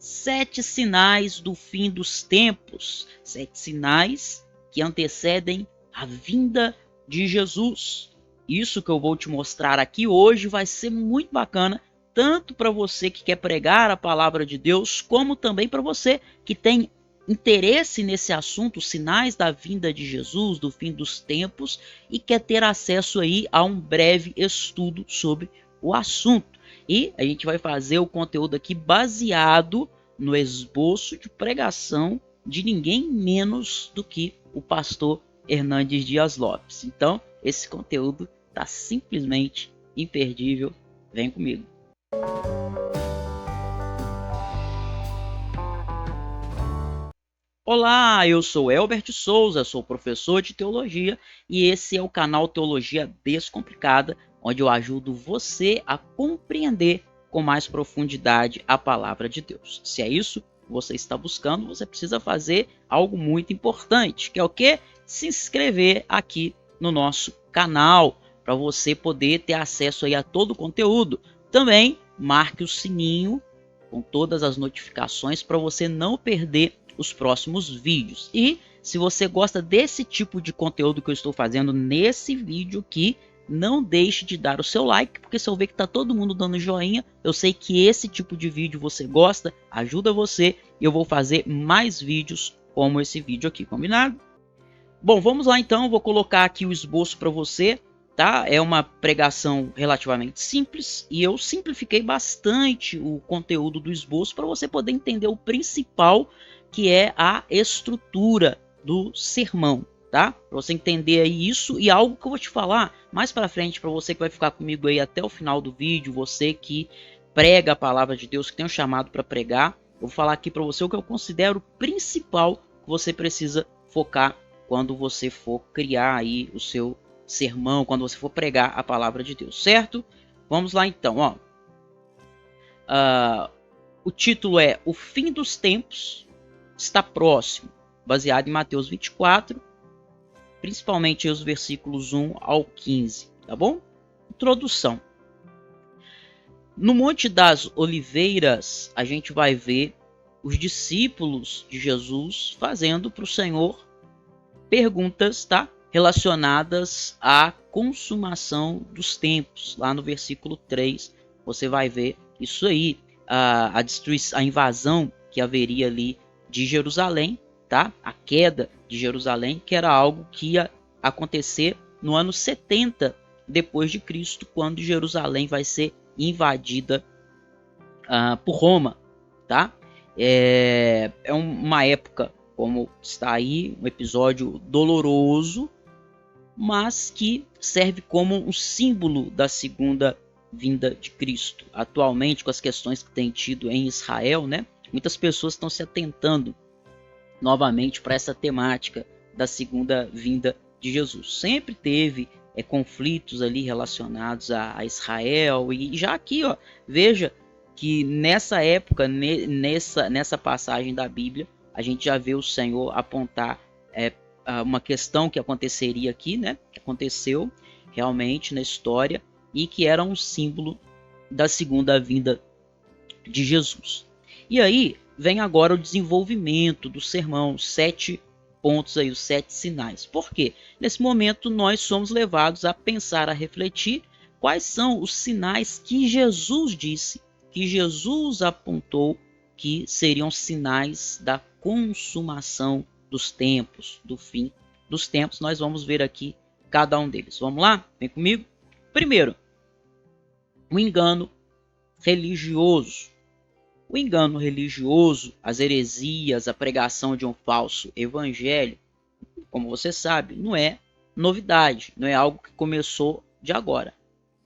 7 sinais do fim dos tempos. 7 sinais que antecedem a vinda de Jesus. Isso que eu vou te mostrar aqui hoje vai ser muito bacana, tanto para você que quer pregar a palavra de Deus, como também para você que tem interesse nesse assunto, os sinais da vinda de Jesus, do fim dos tempos, e quer ter acesso aí a um breve estudo sobre o assunto. E a gente vai fazer o conteúdo aqui baseado no esboço de pregação de ninguém menos do que o pastor Hernandes Dias Lopes. Então, esse conteúdo está simplesmente imperdível. Vem comigo. Olá, eu sou Elbert Souza, sou professor de teologia e esse é o canal Teologia Descomplicada, onde eu ajudo você a compreender com mais profundidade a palavra de Deus. Se é isso que você está buscando, você precisa fazer algo muito importante, que é o quê? Se inscrever aqui no nosso canal, para você poder ter acesso aí a todo o conteúdo. Também marque o sininho com todas as notificações para você não perder os próximos vídeos. E se você gosta desse tipo de conteúdo que eu estou fazendo nesse vídeo aqui, não deixe de dar o seu like, porque se eu ver que está todo mundo dando joinha, eu sei que esse tipo de vídeo você gosta, ajuda você, e eu vou fazer mais vídeos como esse vídeo aqui, combinado? Bom, vamos lá então, vou colocar aqui o esboço para você, tá? É uma pregação relativamente simples e eu simplifiquei bastante o conteúdo do esboço para você poder entender o principal, que é a estrutura do sermão, tá? Para você entender aí isso e algo que eu vou te falar mais para frente, para você que vai ficar comigo aí até o final do vídeo, você que prega a palavra de Deus, que tem um chamado para pregar, eu vou falar aqui para você o que eu considero principal que você precisa focar quando você for criar aí o seu sermão, quando você for pregar a palavra de Deus, certo? Vamos lá então, ó. O título é O Fim dos Tempos Está Próximo, baseado em Mateus 24, principalmente os versículos 1 ao 15, tá bom? Introdução. No Monte das Oliveiras, a gente vai ver os discípulos de Jesus fazendo para o Senhor perguntas, tá? Relacionadas à consumação dos tempos. Lá no versículo 3, você vai ver isso aí, a invasão que haveria ali de Jerusalém, tá? A queda de Jerusalém, que era algo que ia acontecer no ano 70 depois de Cristo, quando Jerusalém vai ser invadida por Roma, tá? É uma época, como está aí, um episódio doloroso, mas que serve como um símbolo da segunda vinda de Cristo. Atualmente, com as questões que tem tido em Israel, né, muitas pessoas estão se atentando novamente para essa temática da segunda vinda de Jesus. Sempre teve conflitos ali relacionados a Israel, e já aqui, ó, veja que nessa época, nessa passagem da Bíblia, a gente já vê o Senhor apontar uma questão que aconteceria aqui, né? Que aconteceu realmente na história e que era um símbolo da segunda vinda de Jesus. E aí vem agora o desenvolvimento do sermão, 7 pontos aí, os 7 sinais. Por quê? Nesse momento nós somos levados a pensar, a refletir quais são os sinais que Jesus disse, que Jesus apontou que seriam sinais da consumação dos tempos, do fim dos tempos. Nós vamos ver aqui cada um deles. Vamos lá? Vem comigo. Primeiro, o engano religioso. O engano religioso, as heresias, a pregação de um falso evangelho, como você sabe, não é novidade, não é algo que começou de agora.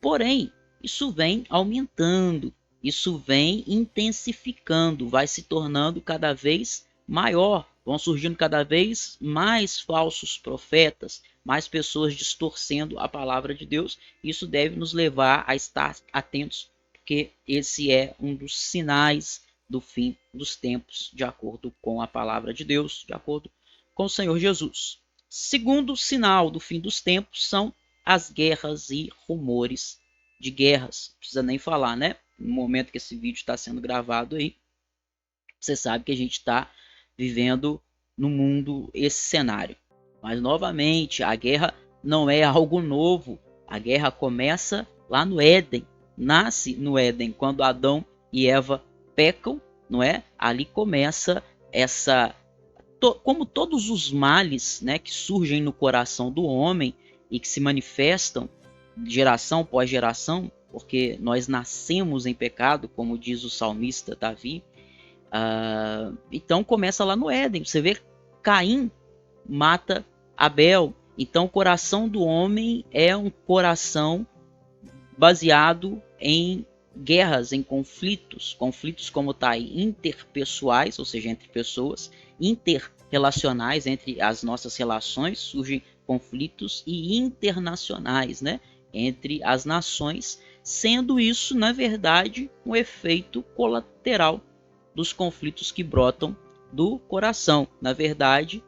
Porém, isso vem aumentando, isso vem intensificando, vai se tornando cada vez maior, vão surgindo cada vez mais falsos profetas, mais pessoas distorcendo a palavra de Deus. Isso deve nos levar a estar atentos, porque esse é um dos sinais do fim dos tempos, de acordo com a palavra de Deus, de acordo com o Senhor Jesus. Segundo sinal do fim dos tempos são as guerras e rumores de guerras. Não precisa nem falar, né? No momento que esse vídeo está sendo gravado aí, Você sabe que a gente está vivendo no mundo esse cenário. Mas, novamente, a guerra não é algo novo. A guerra começa lá no Éden, nasce no Éden, quando Adão e Eva pecam, não é? Ali começa essa... Como todos os males, né, que surgem no coração do homem e que se manifestam geração após geração, porque nós nascemos em pecado, como diz o salmista Davi. Então começa lá no Éden. Você vê Caim mata Abel. Então o coração do homem é um coração baseado em guerras, em conflitos como tá aí, interpessoais, ou seja, entre pessoas, interrelacionais, entre as nossas relações surgem conflitos, e internacionais, né, entre as nações, sendo isso, na verdade, um efeito colateral dos conflitos que brotam do coração. Na verdade,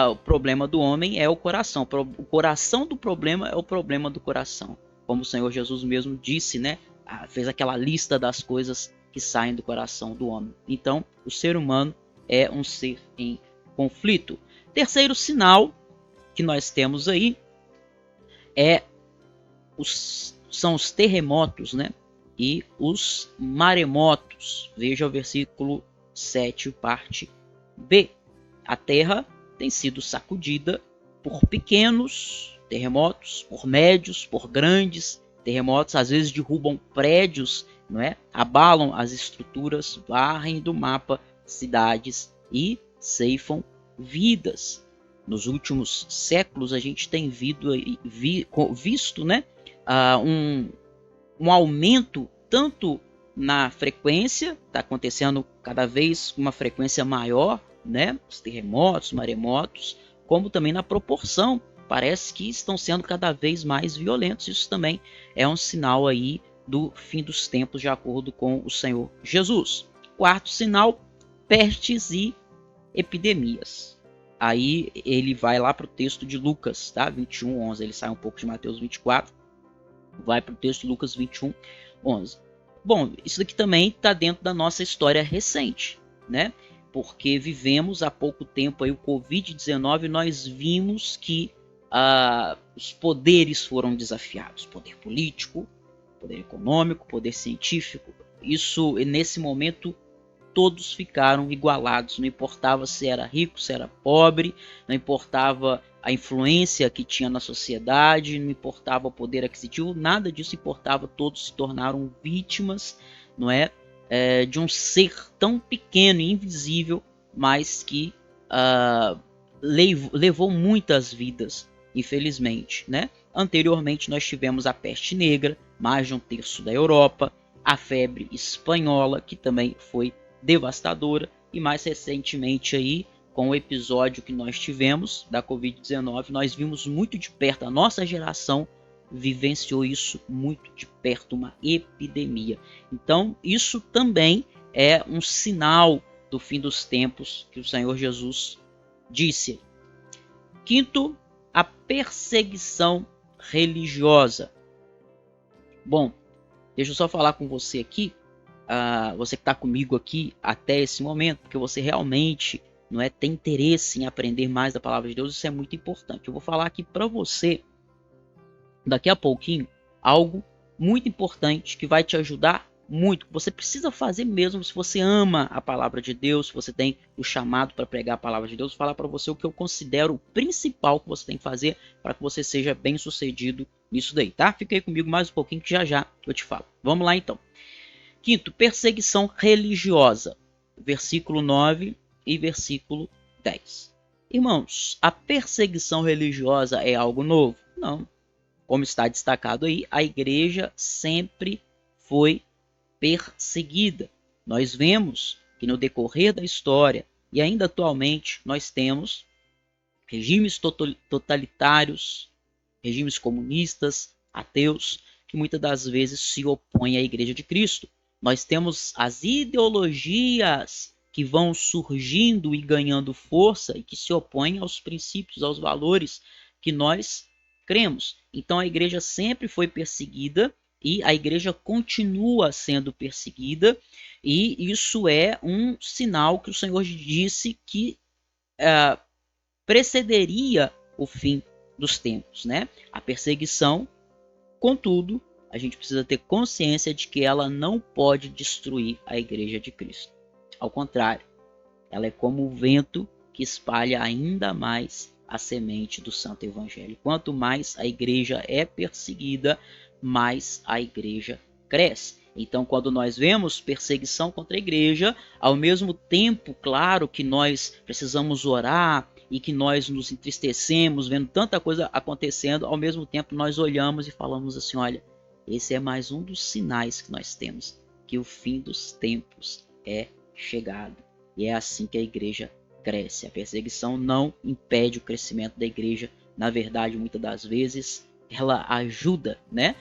o problema do homem é o coração. O coração do problema é o problema do coração. Como o Senhor Jesus mesmo disse, né? Fez aquela lista das coisas que saem do coração do homem. Então, o ser humano é um ser em conflito. Terceiro sinal que nós temos aí são os terremotos, né? E os maremotos. Veja o versículo 7, parte B. A terra tem sido sacudida por pequenos terremotos, por médios, por grandes terremotos. Às vezes derrubam prédios, não é? Abalam as estruturas, varrem do mapa cidades e ceifam vidas. Nos últimos séculos a gente tem visto, né, um aumento tanto na frequência, está acontecendo cada vez uma frequência maior, né, os terremotos, maremotos, como também na proporção. Parece que estão sendo cada vez mais violentos. Isso também é um sinal aí do fim dos tempos, de acordo com o Senhor Jesus. Quarto sinal, pestes e epidemias. Aí ele vai lá para o texto de Lucas, tá? 21:11. Ele sai um pouco de Mateus 24, vai para o texto de Lucas 21:11. Bom, isso daqui também está dentro da nossa história recente, né? Porque vivemos há pouco tempo aí o Covid-19, nós vimos que os poderes foram desafiados. Poder político, poder econômico, poder científico. Isso, nesse momento, todos ficaram igualados. Não importava se era rico, se era pobre, não importava a influência que tinha na sociedade, não importava o poder aquisitivo, nada disso importava. Todos se tornaram vítimas, não é, de um ser tão pequeno e invisível, mas que levou muitas vidas, infelizmente, né? Anteriormente nós tivemos a peste negra, mais de 1/3 da Europa, a febre espanhola, que também foi devastadora, e mais recentemente aí, com o episódio que nós tivemos da Covid-19, nós vimos muito de perto, a nossa geração vivenciou isso muito de perto, uma epidemia. Então isso também é um sinal do fim dos tempos que o Senhor Jesus disse. Quinto, a perseguição religiosa. Bom, deixa eu só falar com você aqui, você que está comigo aqui até esse momento, porque você realmente não é, tem interesse em aprender mais da palavra de Deus. Isso é muito importante. Eu vou falar aqui para você, daqui a pouquinho, algo muito importante que vai te ajudar muito. Você precisa fazer mesmo se você ama a palavra de Deus, se você tem o chamado para pregar a palavra de Deus. Vou falar para você o que eu considero o principal que você tem que fazer para que você seja bem sucedido nisso daí, tá? Fica aí comigo mais um pouquinho que já eu te falo. Vamos lá então. Quinto, perseguição religiosa. Versículo 9 e versículo 10. Irmãos, a perseguição religiosa é algo novo? Não. Como está destacado aí, a igreja sempre foi perseguida. Nós vemos que no decorrer da história e ainda atualmente nós temos regimes totalitários, regimes comunistas, ateus, que muitas das vezes se opõem à Igreja de Cristo. Nós temos as ideologias que vão surgindo e ganhando força e que se opõem aos princípios, aos valores que nós cremos. Então a igreja sempre foi perseguida e a igreja continua sendo perseguida, e isso é um sinal que o Senhor disse que precederia o fim dos tempos, né? A perseguição, contudo, a gente precisa ter consciência de que ela não pode destruir a igreja de Cristo. Ao contrário, ela é como o vento que espalha ainda mais a semente do Santo Evangelho. Quanto mais a igreja é perseguida, mais a igreja cresce. Então, quando nós vemos perseguição contra a igreja, ao mesmo tempo, claro que nós precisamos orar e que nós nos entristecemos vendo tanta coisa acontecendo, ao mesmo tempo nós olhamos e falamos assim, olha, esse é mais um dos sinais que nós temos, que o fim dos tempos é chegado. E é assim que a igreja cresce. A perseguição não impede o crescimento da igreja. Na verdade, muitas das vezes, ela ajuda, né,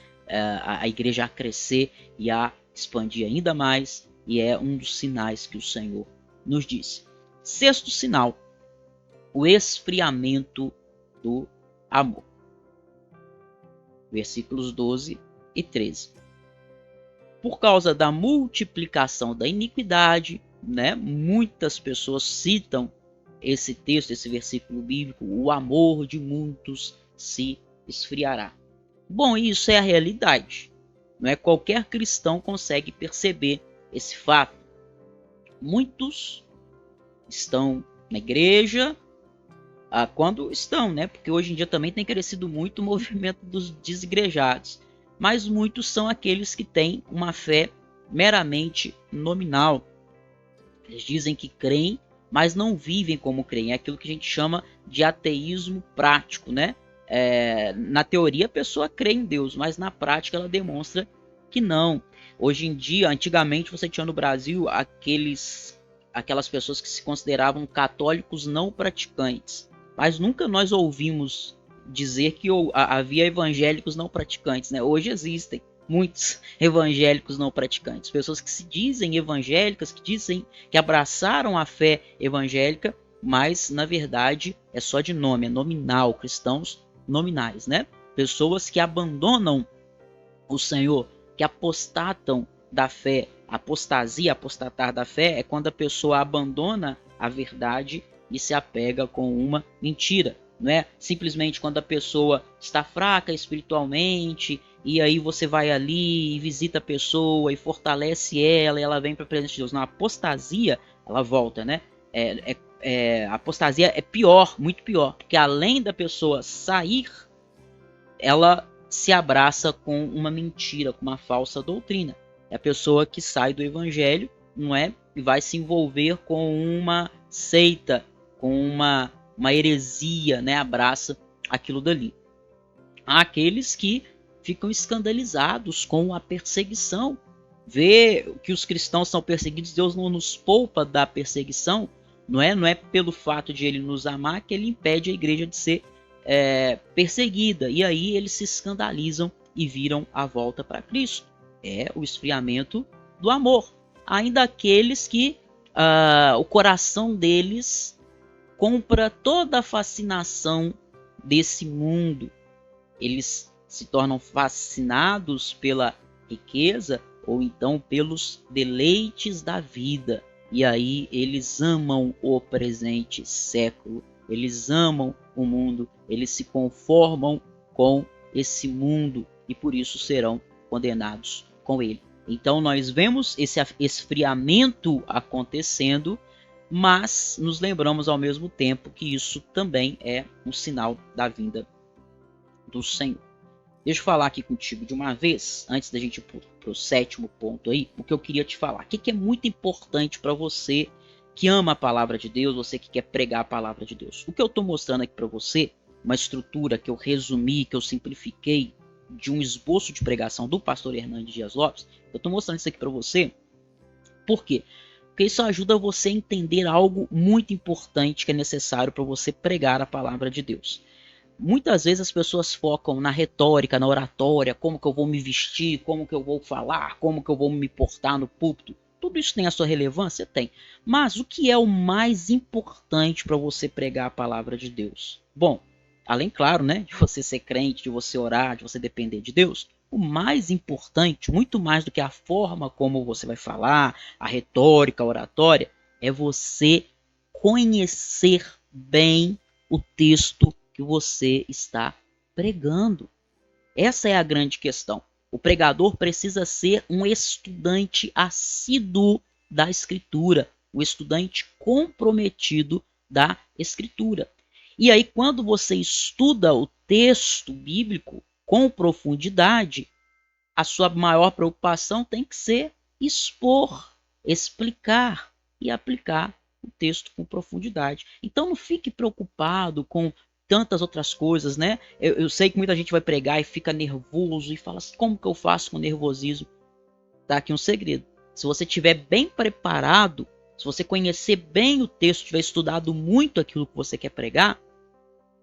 a igreja a crescer e a expandir ainda mais. E é um dos sinais que o Senhor nos disse. Sexto sinal, o esfriamento do amor. Versículos 12 e 13. Por causa da multiplicação da iniquidade, né, muitas pessoas citam esse texto, esse versículo bíblico, o amor de muitos se esfriará. Bom, isso é a realidade. Não é qualquer cristão consegue perceber esse fato. Muitos estão na igreja, quando estão, né? Porque hoje em dia também tem crescido muito o movimento dos desigrejados. Mas muitos são aqueles que têm uma fé meramente nominal. Eles dizem que creem, mas não vivem como creem. É aquilo que a gente chama de ateísmo prático, né? Na teoria a pessoa crê em Deus, mas na prática ela demonstra que não. Hoje em dia, antigamente você tinha no Brasil aquelas pessoas que se consideravam católicos não praticantes. Mas nunca nós ouvimos dizer que havia evangélicos não praticantes, né? Hoje existem muitos evangélicos não praticantes, pessoas que se dizem evangélicas, que dizem que abraçaram a fé evangélica, mas na verdade é só de nome, é nominal, cristãos nominais, né? Pessoas que abandonam o Senhor, que apostatam da fé. Apostasia, apostatar da fé é quando a pessoa abandona a verdade e se apega com uma mentira. Não é simplesmente quando a pessoa está fraca espiritualmente e aí você vai ali e visita a pessoa e fortalece ela e ela vem para a presença de Deus. Na apostasia, ela volta, né? A apostasia é pior, muito pior, porque além da pessoa sair, ela se abraça com uma mentira, com uma falsa doutrina. É a pessoa que sai do evangelho, não é? E vai se envolver com uma seita, com uma heresia, né? Abraça aquilo dali. Há aqueles que ficam escandalizados com a perseguição. Vê que os cristãos são perseguidos, Deus não nos poupa da perseguição. Não é pelo fato de ele nos amar que ele impede a igreja de ser perseguida. E aí eles se escandalizam e viram a volta para Cristo. É o esfriamento do amor. Ainda aqueles que o coração deles compra toda a fascinação desse mundo. Eles se tornam fascinados pela riqueza ou então pelos deleites da vida. E aí eles amam o presente século, eles amam o mundo, eles se conformam com esse mundo e por isso serão condenados com ele. Então nós vemos esse esfriamento acontecendo, mas nos lembramos ao mesmo tempo que isso também é um sinal da vinda do Senhor. Deixa eu falar aqui contigo de uma vez, antes da gente ir para o sétimo ponto aí, o que eu queria te falar. O que é muito importante para você que ama a palavra de Deus, você que quer pregar a palavra de Deus. O que eu estou mostrando aqui para você, uma estrutura que eu resumi, que eu simplifiquei de um esboço de pregação do pastor Hernandes Dias Lopes, eu estou mostrando isso aqui para você. Por quê? Porque isso ajuda você a entender algo muito importante que é necessário para você pregar a palavra de Deus. Muitas vezes as pessoas focam na retórica, na oratória, como que eu vou me vestir, como que eu vou falar, como que eu vou me portar no púlpito. Tudo isso tem a sua relevância? Tem. Mas o que é o mais importante para você pregar a palavra de Deus? Bom, além, claro, né, de você ser crente, de você orar, de você depender de Deus, o mais importante, muito mais do que a forma como você vai falar, a retórica, a oratória, é você conhecer bem o texto que você está pregando. Essa é a grande questão. O pregador precisa ser um estudante assíduo da Escritura, um estudante comprometido da Escritura. E aí, quando você estuda o texto bíblico com profundidade, a sua maior preocupação tem que ser expor, explicar e aplicar o texto com profundidade. Então não fique preocupado com tantas outras coisas, né? Eu sei que muita gente vai pregar e fica nervoso e fala assim, como que eu faço com nervosismo? Tá aqui um segredo. Se você estiver bem preparado, se você conhecer bem o texto, tiver estudado muito aquilo que você quer pregar,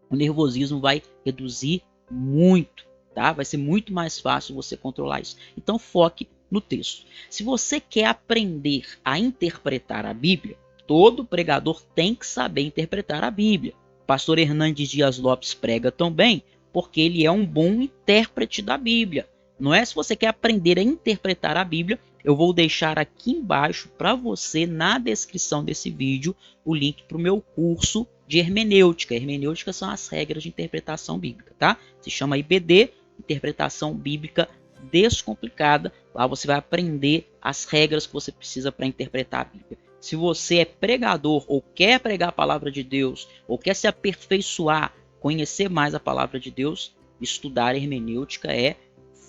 o nervosismo vai reduzir muito, tá? Vai ser muito mais fácil você controlar isso. Então foque no texto. Se você quer aprender a interpretar a Bíblia, todo pregador tem que saber interpretar a Bíblia. O pastor Hernandes Dias Lopes prega tão bem porque ele é um bom intérprete da Bíblia. Não é? Se você quer aprender a interpretar a Bíblia, eu vou deixar aqui embaixo para você, na descrição desse vídeo, o link para o meu curso de hermenêutica. Hermenêutica são as regras de interpretação bíblica, tá? Se chama IBD, Interpretação Bíblica Descomplicada. Lá você vai aprender as regras que você precisa para interpretar a Bíblia. Se você é pregador ou quer pregar a palavra de Deus, ou quer se aperfeiçoar, conhecer mais a palavra de Deus, estudar hermenêutica é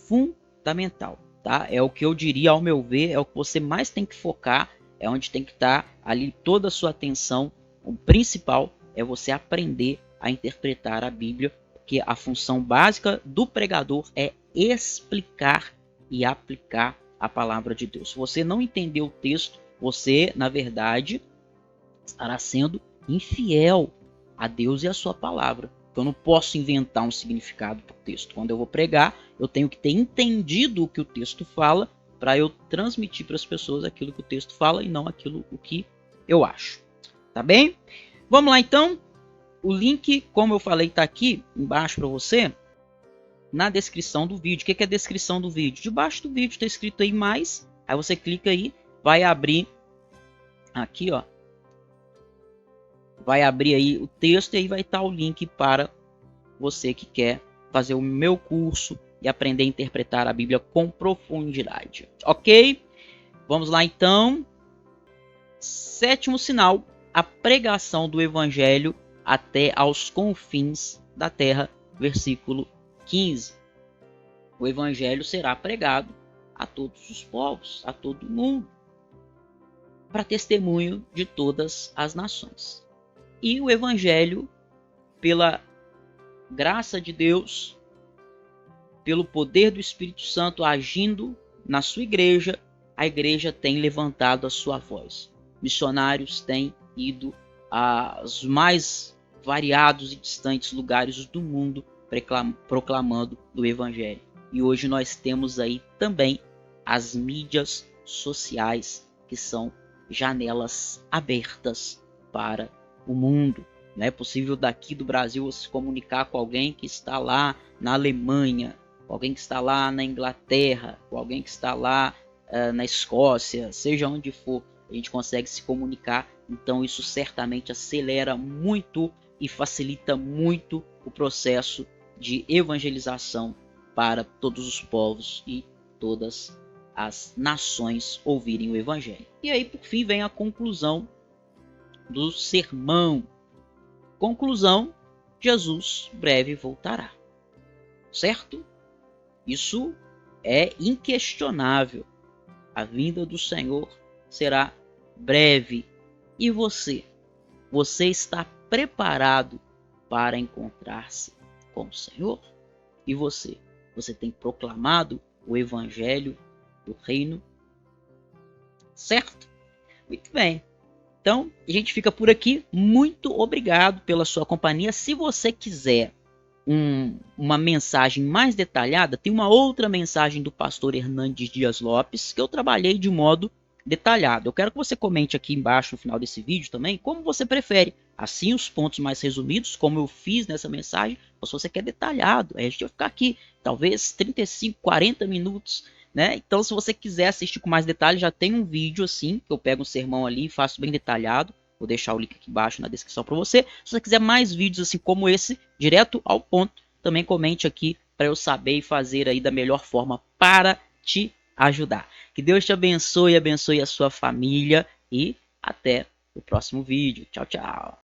fundamental, tá? É o que eu diria, ao meu ver, é o que você mais tem que focar, é onde tem que estar ali toda a sua atenção. O principal é você aprender a interpretar a Bíblia, porque a função básica do pregador é explicar e aplicar a palavra de Deus. Se você não entender o texto, você, na verdade, estará sendo infiel a Deus e a sua palavra. Eu não posso inventar um significado para o texto. Quando eu vou pregar, eu tenho que ter entendido o que o texto fala para eu transmitir para as pessoas aquilo que o texto fala e não aquilo o que eu acho. Tá bem? Vamos lá então. O link, como eu falei, está aqui embaixo para você, na descrição do vídeo. O que é a descrição do vídeo? Debaixo do vídeo está escrito aí mais. Aí você clica aí, vai abrir aqui, ó. Vai abrir aí o texto e aí vai estar o link para você que quer fazer o meu curso e aprender a interpretar a Bíblia com profundidade. Ok? Vamos lá então. Sétimo sinal, a pregação do Evangelho até aos confins da terra. Versículo 15. O Evangelho será pregado a todos os povos, a todo mundo, para testemunho de todas as nações. E o Evangelho, pela graça de Deus, pelo poder do Espírito Santo agindo na sua igreja, a igreja tem levantado a sua voz. Missionários têm ido aos mais variados e distantes lugares do mundo proclamando o Evangelho. E hoje nós temos aí também as mídias sociais, que são janelas abertas para o mundo. Não é possível daqui do Brasil você se comunicar com alguém que está lá na Alemanha, com alguém que está lá na Inglaterra, com alguém que está lá na Escócia, seja onde for, a gente consegue se comunicar. Então isso certamente acelera muito e facilita muito o processo de evangelização para todos os povos e todas as nações ouvirem o Evangelho. E aí, por fim, vem a conclusão do sermão. Conclusão: Jesus breve voltará. Certo? Isso é inquestionável. A vinda do Senhor será breve. E você? Você está preparado para encontrar-se com o Senhor? E você? Você tem proclamado o Evangelho do Reino? Certo? Muito bem. Então, a gente fica por aqui. Muito obrigado pela sua companhia. Se você quiser uma mensagem mais detalhada, tem uma outra mensagem do pastor Hernandes Dias Lopes que eu trabalhei de modo detalhado. Eu quero que você comente aqui embaixo no final desse vídeo também como você prefere. assim os pontos mais resumidos, como eu fiz nessa mensagem, ou se você quer detalhado, aí a gente vai ficar aqui talvez 35, 40 minutos, né? Então se você quiser assistir com mais detalhes, já tem um vídeo assim, que eu pego um sermão ali e faço bem detalhado. Vou deixar o link aqui embaixo na descrição para você. Se você quiser mais vídeos assim como esse, direto ao ponto, também comente aqui para eu saber e fazer aí da melhor forma para te ajudar. Que Deus te abençoe, abençoe a sua família e até o próximo vídeo. Tchau, tchau.